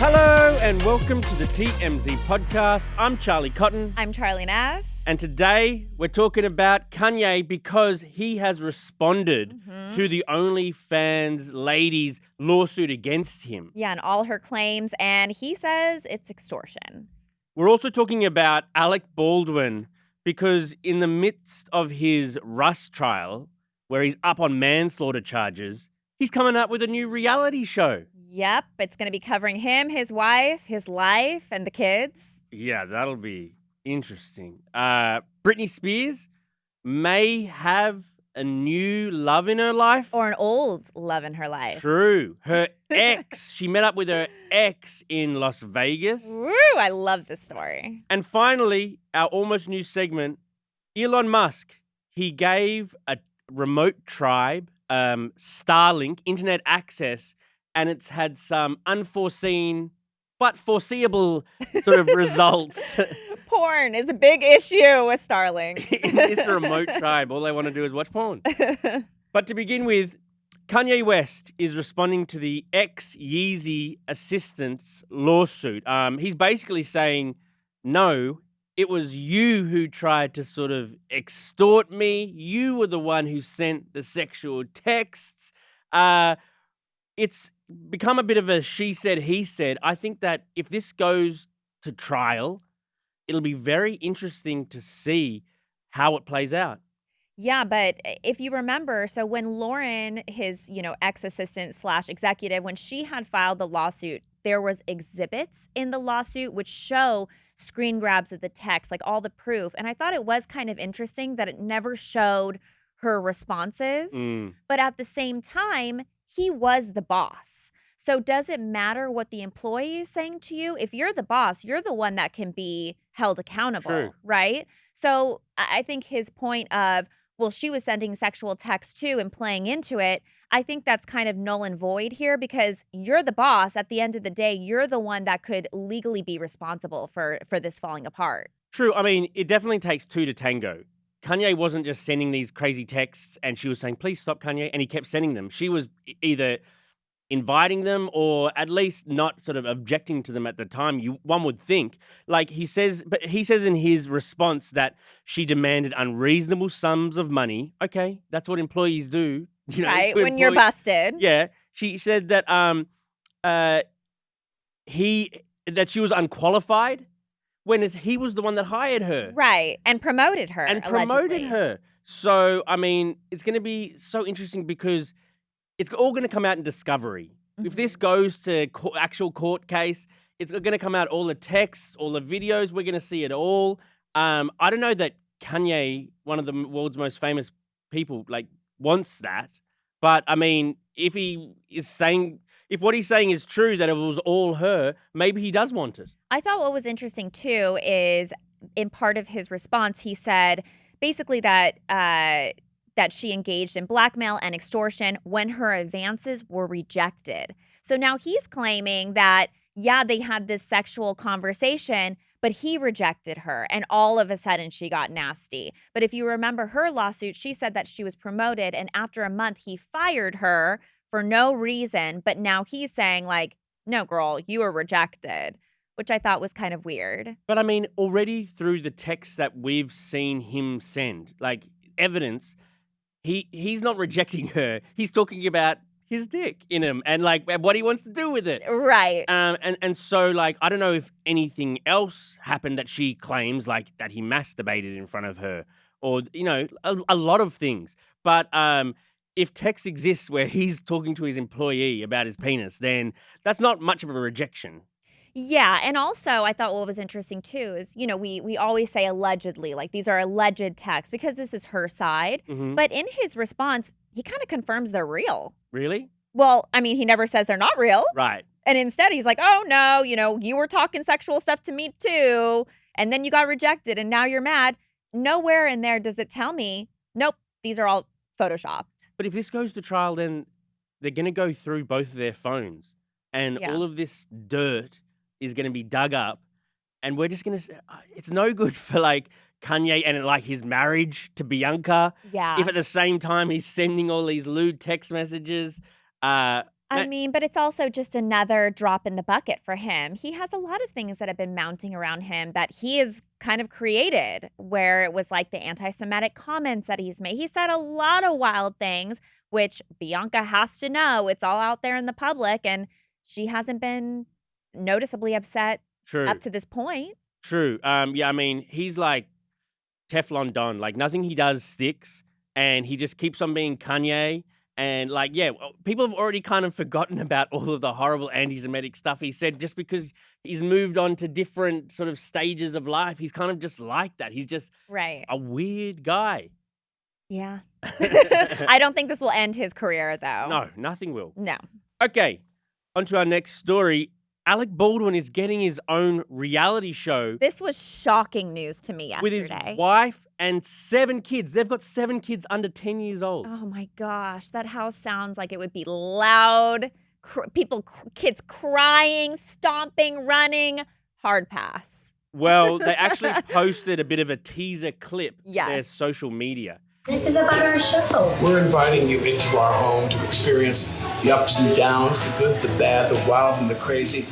Hello and welcome to the TMZ podcast. I'm Charlie Cotton. I'm Charlie Neff. And today we're talking about Kanye because he has responded to the OnlyFans ladies' lawsuit against him. Yeah, and all her claims, and he says it's extortion. We're also talking about Alec Baldwin because in the midst of his Rust trial, where he's up on manslaughter charges, he's coming up with a new reality show. Yep, it's going to be covering him, his wife, his life, and the kids. Yeah, that'll be interesting. Britney Spears may have a new love in her life. Or an old love in her life. True. Her ex, she met up with her ex in Las Vegas. Woo, I love this story. And finally, our almost new segment, Elon Musk. He gave a remote tribe, Starlink, internet access, and it's had some unforeseen but foreseeable sort of results. Porn is a big issue with Starlink. In this remote tribe, all they want to do is watch porn. But to begin with, Kanye West is responding to the ex-Yeezy assistant's lawsuit. He's basically saying, no, it was you who tried to sort of extort me. You were the one who sent the sexual texts. It's become a bit of a she said, he said. I think that if this goes to trial, it'll be very interesting to see how it plays out. Yeah, but if you remember, so when Lauren, his, ex-assistant / executive, when she had filed the lawsuit, there was exhibits in the lawsuit which show screen grabs of the text, like all the proof. And I thought it was kind of interesting that it never showed her responses. But at the same time, he was the boss. So does it matter what the employee is saying to you? If you're the boss, you're the one that can be held accountable, True. Right? So I think his point of, well, she was sending sexual texts too and playing into it, I think that's kind of null and void here because you're the boss. At the end of the day, you're the one that could legally be responsible for this falling apart. True. I mean, it definitely takes two to tango. Kanye wasn't just sending these crazy texts and she was saying, please stop, Kanye. And he kept sending them. She was either inviting them or at least not sort of objecting to them at the time. One would think. Like he says in his response that she demanded unreasonable sums of money. Okay, that's what employees do. Right, when you're busted. Yeah. She said that that she was unqualified. When he was the one that hired her. Right, and promoted her. Allegedly. So, I mean, it's going to be so interesting because it's all going to come out in discovery. If this goes to actual court case, it's going to come out all the texts, all the videos. We're going to see it all. I don't know that Kanye, one of the world's most famous people, wants that. But, I mean, if what he's saying is true, that it was all her, maybe he does want it. I thought what was interesting, too, is in part of his response, he said basically that she engaged in blackmail and extortion when her advances were rejected. So now he's claiming that, yeah, they had this sexual conversation, but he rejected her, and all of a sudden she got nasty. But if you remember her lawsuit, she said that she was promoted, and after a month, he fired her for no reason, but now he's saying, no, girl, you were rejected, which I thought was kind of weird. But, I mean, already through the texts that we've seen him send, evidence, he's not rejecting her. He's talking about his dick in him and, what he wants to do with it. Right. And so, I don't know if anything else happened that she claims, that he masturbated in front of her or, a lot of things. But, if text exists where he's talking to his employee about his penis, then that's not much of a rejection. Yeah, and also I thought what was interesting too is, we always say allegedly, these are alleged texts because this is her side. But in his response, he kind of confirms they're real. Really? Well, I mean, he never says they're not real. Right. And instead he's like, oh no, you were talking sexual stuff to me too. And then you got rejected and now you're mad. Nowhere in there does it tell me, nope, these are all photoshopped. But if this goes to trial, then they're going to go through both of their phones and all of this dirt is going to be dug up and we're just going to it's no good for Kanye and his marriage to Bianca. Yeah. If at the same time he's sending all these lewd text messages, I mean, but it's also just another drop in the bucket for him. He has a lot of things that have been mounting around him that he has kind of created, where it was like the anti-Semitic comments that he's made. He said a lot of wild things, which Bianca has to know. It's all out there in the public, and she hasn't been noticeably upset up to this point. True. Yeah, I mean, he's like Teflon Don. Like, nothing he does sticks, and he just keeps on being Kanye. And, like, yeah, people have already kind of forgotten about all of the horrible anti-Semitic stuff he said just because he's moved on to different sort of stages of life. He's kind of just like that. He's just a weird guy. Yeah. I don't think this will end his career, though. No, nothing will. No. Okay, on to our next story. Alec Baldwin is getting his own reality show. This was shocking news to me yesterday. With his wife and 7 kids. They've got 7 kids under 10 years old. Oh my gosh, that house sounds like it would be loud. Kids crying, stomping, running. Hard pass. Well, they actually posted a bit of a teaser clip to their social media. This is about our show. We're inviting you into our home to experience the ups and downs, the good, the bad, the wild, and the crazy.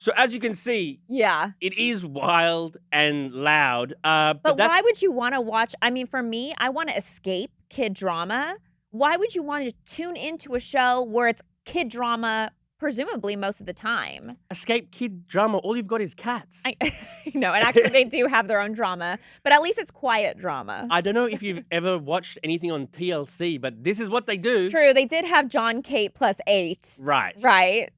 So as you can see, it is wild and loud. But why would you want to watch? I mean, for me, I want to escape kid drama. Why would you want to tune into a show where it's kid drama, presumably most of the time? Escape kid drama. All you've got is cats. I know, and actually they do have their own drama, but at least it's quiet drama. I don't know if you've ever watched anything on TLC, but this is what they do. True, they did have John Kate plus 8. Right.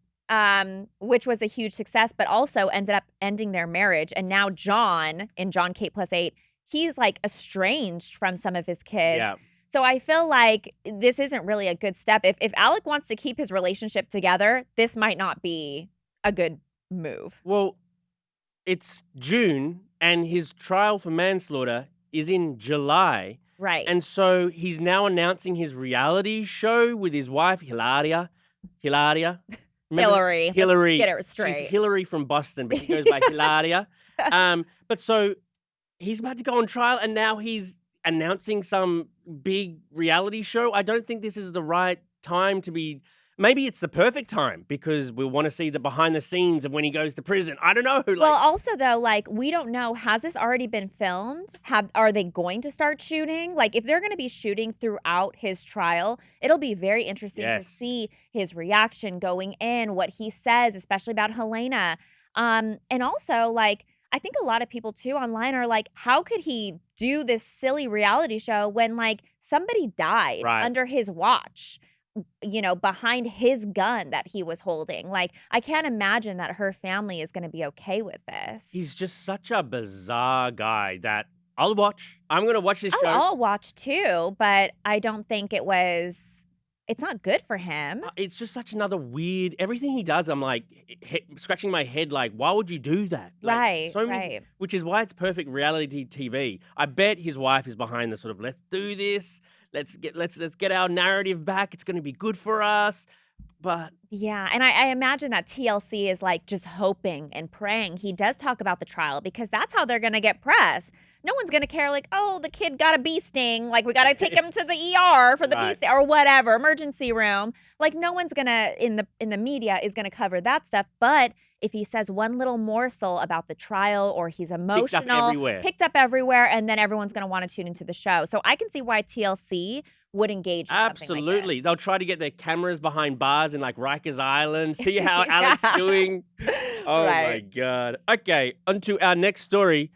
Which was a huge success, but also ended up ending their marriage. And now John, in John Kate plus 8, he's like estranged from some of his kids. Yeah. So I feel like this isn't really a good step. If Alec wants to keep his relationship together, this might not be a good move. Well, it's June, and his trial for manslaughter is in July. Right. And so he's now announcing his reality show with his wife, Hilaria. Remember? Hillary. Let's get it straight. She's Hillary from Boston, but she goes by Hilaria. But so he's about to go on trial, and now he's announcing some big reality show. I don't think this is the right time to be. Maybe it's the perfect time because we want to see the behind the scenes of when he goes to prison. I don't know. Well, also though, like, we don't know. Has this already been filmed? Are they going to start shooting? Like, if they're going to be shooting throughout his trial, it'll be very interesting to see his reaction going in, what he says, especially about Helena. And also, like, I think a lot of people too online are like, how could he do this silly reality show when like somebody died under his watch, you know, behind his gun that he was holding? Like, I can't imagine that her family is going to be okay with this. He's just such a bizarre guy that I'll watch. I'm going to watch this show. I'll watch too, but I don't think it's not good for him. It's just such another weird, everything he does, I'm like scratching my head like, why would you do that? Like, right. Which is why it's perfect reality TV. I bet his wife is behind the sort of, let's do this. Let's get our narrative back. It's going to be good for us. But yeah, and I imagine that TLC is like just hoping and praying he does talk about the trial, because that's how they're going to get press. No one's going to care like, oh, the kid got a bee sting. Like, we got to take him to the ER for the bee sting or whatever, emergency room. Like, no one's going to, in the media, is going to cover that stuff. But if he says one little morsel about the trial or he's emotional, picked up everywhere, and then everyone's going to want to tune into the show. So I can see why TLC would engage in absolutely. Something like this. They'll try to get their cameras behind bars in like Rikers Island, see how Alec's doing. Oh my God. Okay, on to our next story.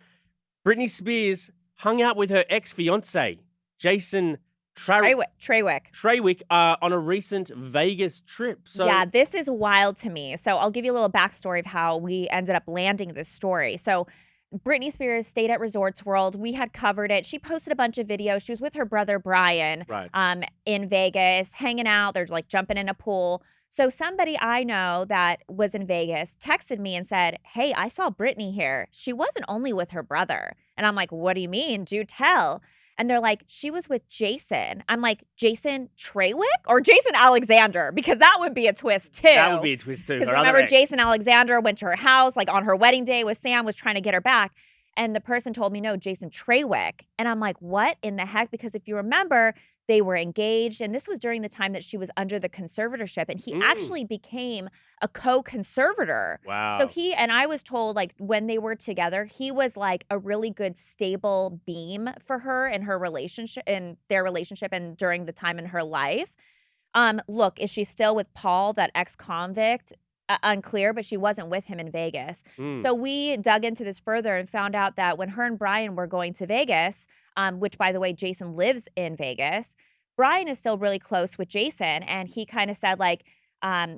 Britney Spears hung out with her ex-fiancé, Jason Trawick, on a recent Vegas trip. So yeah, this is wild to me. So I'll give you a little backstory of how we ended up landing this story. So Britney Spears stayed at Resorts World. We had covered it. She posted a bunch of videos. She was with her brother, Brian, in Vegas, hanging out. They're like jumping in a pool. So somebody I know that was in Vegas texted me and said, hey, I saw Britney here. She wasn't only with her brother. And I'm like, what do you mean? Do tell. And they're like, she was with Jason. I'm like, Jason Trawick or Jason Alexander? Because that would be a twist too. That would be a twist too. Because remember, Jason Alexander went to her house like on her wedding day with Sam, was trying to get her back. And the person told me, no, Jason Trawick. And I'm like, what in the heck? Because if you remember, they were engaged. And this was during the time that she was under the conservatorship. And he actually became a co-conservator. Wow. So and I was told, like, when they were together, he was like a really good stable beam for her in her relationship, in their relationship, and during the time in her life. Look, is she still with Paul, that ex-convict? Unclear, but she wasn't with him in Vegas. So we dug into this further and found out that when her and Brian were going to Vegas, which, by the way, Jason lives in Vegas, Brian is still really close with Jason. And he kind of said, like,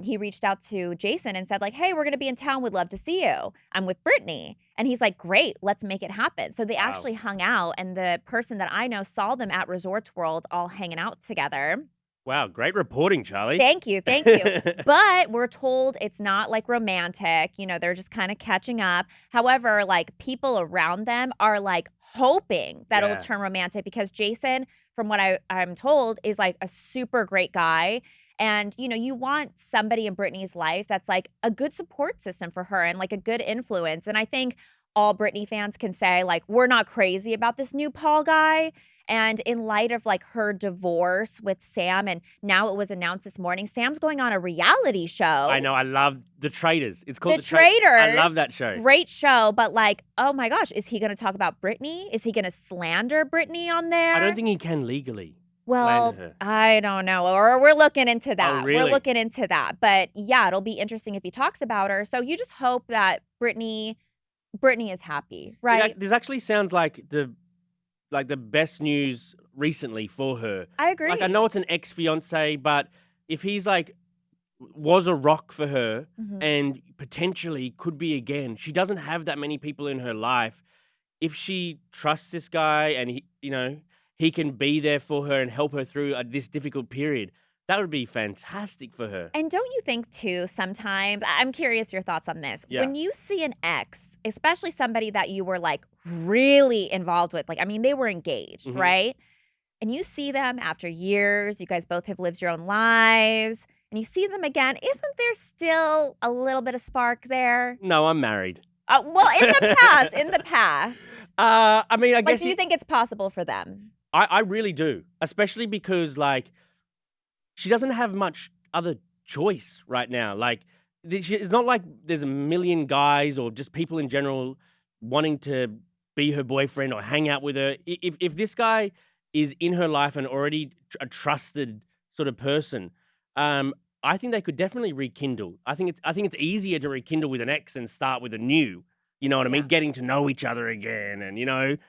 he reached out to Jason and said, like, hey, we're going to be in town. Would love to see you. I'm with Britney. And he's like, great, let's make it happen. So they actually hung out. And the person that I know saw them at Resorts World all hanging out together. Wow, great reporting, Charlie. Thank you. But we're told it's not like romantic. You know, they're just kind of catching up. However, like, people around them are like hoping that it'll turn romantic because Jason, from what I'm told, is like a super great guy. And, you know, you want somebody in Britney's life that's like a good support system for her and like a good influence. And I think all Britney fans can say, like, we're not crazy about this new Paul guy. And in light of like her divorce with Sam, and now it was announced this morning, Sam's going on a reality show. I know. I love The Traitors. It's called The Traitors. I love that show. Great show. But like, oh my gosh, is he going to talk about Britney? Is he going to slander Britney on there? I don't think he can legally. Well, slander her. I don't know. Or we're looking into that. Oh, really? We're looking into that. But yeah, it'll be interesting if he talks about her. So you just hope that Britney is happy, right? This actually sounds like the best news recently for her. I agree. Like, I know it's an ex-fiance, but if he's like was a rock for her and potentially could be again, she doesn't have that many people in her life. If she trusts this guy and he can be there for her and help her through this difficult period, that would be fantastic for her. And don't you think, too, sometimes, I'm curious your thoughts on this. Yeah. When you see an ex, especially somebody that you were like really involved with, like, I mean, they were engaged, right? And you see them after years, you guys both have lived your own lives, and you see them again, isn't there still a little bit of spark there? No, I'm married. Well, in the past. I mean, I guess do you think it's possible for them? I really do, especially because, like, she doesn't have much other choice right now. Like, it's not like there's a million guys or just people in general wanting to be her boyfriend or hang out with her. If this guy is in her life and already a trusted sort of person, I think they could definitely rekindle. I think it's easier to rekindle with an ex than start with a new. You know what I mean? Getting to know each other again. And,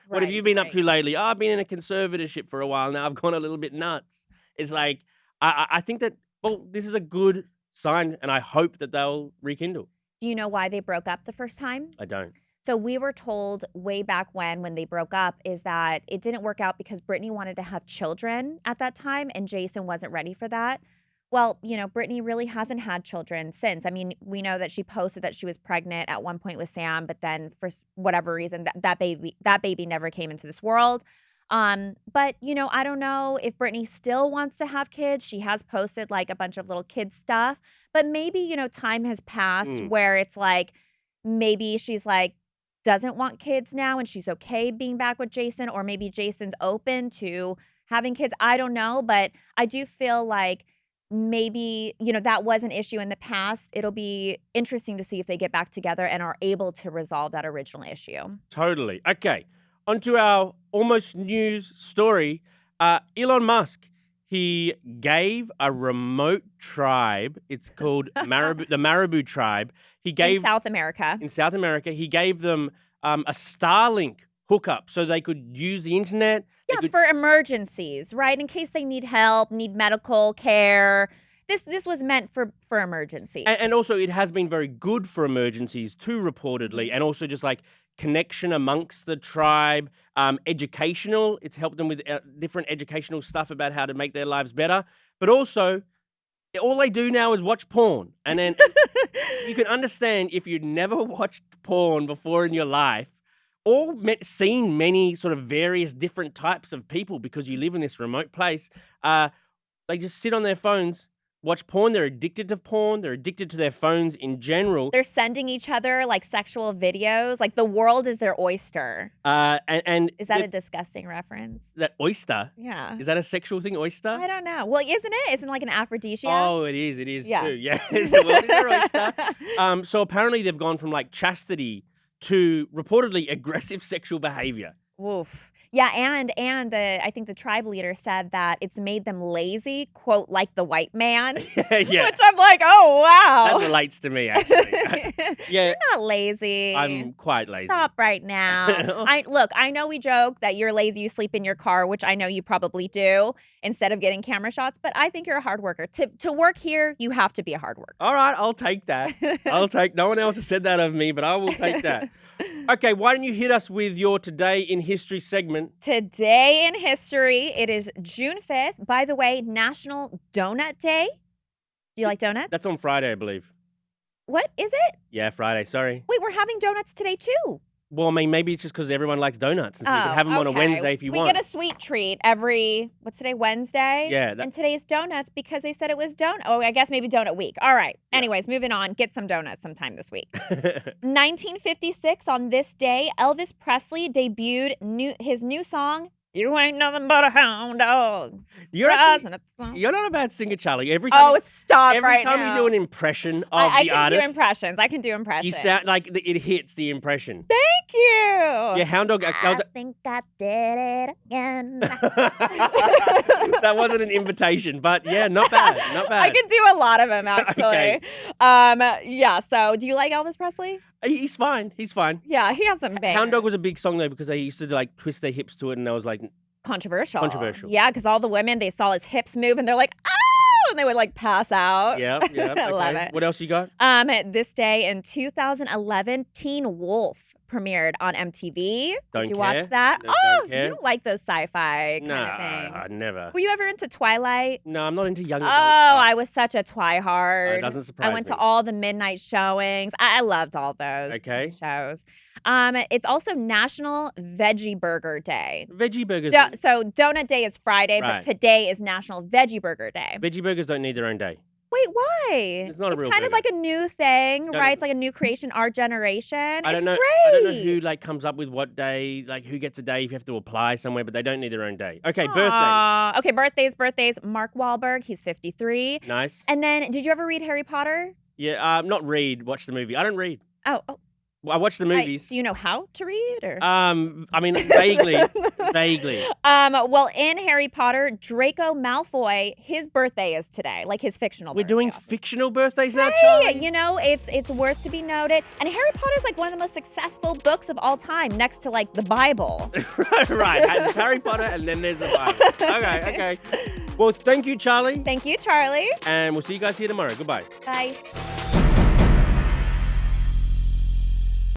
what have you been up to lately? Oh, I've been in a conservatorship for a while now. I've gone a little bit nuts. It's like, I think that, well, this is a good sign, and I hope that they'll rekindle. Do you know why they broke up the first time? I don't. So we were told way back when they broke up is that it didn't work out because Britney wanted to have children at that time, and Jason wasn't ready for that. Well, Britney really hasn't had children since. I mean, we know that she posted that she was pregnant at one point with Sam, but then for whatever reason, that baby never came into this world. But, I don't know if Britney still wants to have kids. She has posted like a bunch of little kid stuff, but maybe, time has passed where it's like, maybe she's like, doesn't want kids now and she's okay being back with Jason, or maybe Jason's open to having kids. I don't know, but I do feel like maybe, that was an issue in the past. It'll be interesting to see if they get back together and are able to resolve that original issue. Totally. Okay. On to our almost news story. Elon Musk, he gave a remote tribe, it's called the Marabou tribe. He gave in South America. In South America, he gave them a Starlink hookup so they could use the internet. Yeah, for emergencies, right? In case they need help, need medical care. This was meant for emergencies. And also, it has been very good for emergencies too, reportedly, and also just like connection amongst the tribe, educational. It's helped them with different educational stuff about how to make their lives better. But also, all they do now is watch porn. And then you can understand if you'd never watched porn before in your life, or seen many sort of various different types of people because you live in this remote place, they just sit on their phones watch porn. They're addicted to porn. They're addicted to their phones in general. They're sending each other like sexual videos. Like the world is their oyster. And Is that a disgusting reference? that oyster? Yeah. Is that a sexual thing, oyster? I don't know. Well, isn't it? Isn't it like an aphrodisiac? Oh, it is. It is Yeah. too. Yeah. The world is their oyster. So apparently they've gone from like chastity to reportedly aggressive sexual behavior. Woof. Yeah, and I think the tribe leader said that it's made them lazy, quote, like the white man. Yeah. Which I'm like, oh wow. That relates to me actually. Yeah. You're not lazy. I'm quite lazy. Stop right now. I know we joke that you're lazy, you sleep in your car, which I know you probably do, instead of getting camera shots, but I think you're a hard worker. To work here, you have to be a hard worker. All right, I'll take that. No one else has said that of me, but I will take that. Okay, why don't you hit us with your Today in History segment? Today in history, it is June 5th. By the way, National Donut Day. Do you like donuts? That's on Friday, I believe. What is it? Yeah, Friday, sorry. Wait, we're having donuts today too. Well, I mean, maybe it's just because everyone likes donuts. And so you can have them on a okay. Wednesday if you want. We get a sweet treat every, what's today, Wednesday? Yeah. And today's donuts because they said it was donut. Oh, I guess maybe donut week. All right. Yeah. Anyways, moving on. Get some donuts sometime this week. 1956, on this day, Elvis Presley debuted his new song, You Ain't Nothing But a Hound Dog. You're not a bad singer, Charlie. Every time stop every right time now. you do an impression of I the can artist, do impressions. I can do impressions. you sound like it hits the impression. Thank you. Yeah, Hound Dog. I think I did it again. That wasn't an invitation, but yeah, not bad. Not bad. I can do a lot of them, actually. Okay. Yeah, so do you like Elvis Presley? He's fine. He's fine. Yeah, he has some bangers. Hound Dog was a big song though because they used to like twist their hips to it, and I was like, Controversial. Yeah, because all the women, they saw his hips move and they're like, oh, and they would like pass out. yeah. I love Okay. it. What else you got? This day in 2011, Teen Wolf premiered on MTV. Don't Did you care. watch that? No, Oh, don't care. you don't like those sci-fi kind of Nah, things. never. Were you ever into Twilight? No, I'm not into young Oh, adult stuff. I was such a twihard. It doesn't surprise I went me. to all the midnight showings. I loved all those Okay. TV shows. It's also National Veggie Burger Day. Veggie burgers. So Donut Day is Friday, Right. but today is National Veggie Burger Day. Veggie burgers don't need their own day. Wait, why? It's not a real kind of burger. like a new thing, No, right? no. It's like a new creation, our generation. I don't know. Great. I don't know who like comes up with what day, like who gets a day if you have to apply somewhere, but they don't need their own day. Okay, birthdays. Aw. Okay, birthdays. Mark Wahlberg, he's 53. Nice. And then, did you ever read Harry Potter? Yeah. Not read. Watch the movie. I don't read. Oh, Well, I watch the movies. do you know how to read? Or? I mean, vaguely. Vaguely. Well, in Harry Potter, Draco Malfoy, his birthday is today, like his fictional We're birthday. doing fictional birthdays now, Hey, Charlie? you know, it's worth to be noted. And Harry Potter's like one of the most successful books of all time, next to like the Bible. Right. There's Harry Potter and then there's the Bible. Okay. Well, thank you, Charlie. Thank you, Charlie. And we'll see you guys here tomorrow. Goodbye. Bye.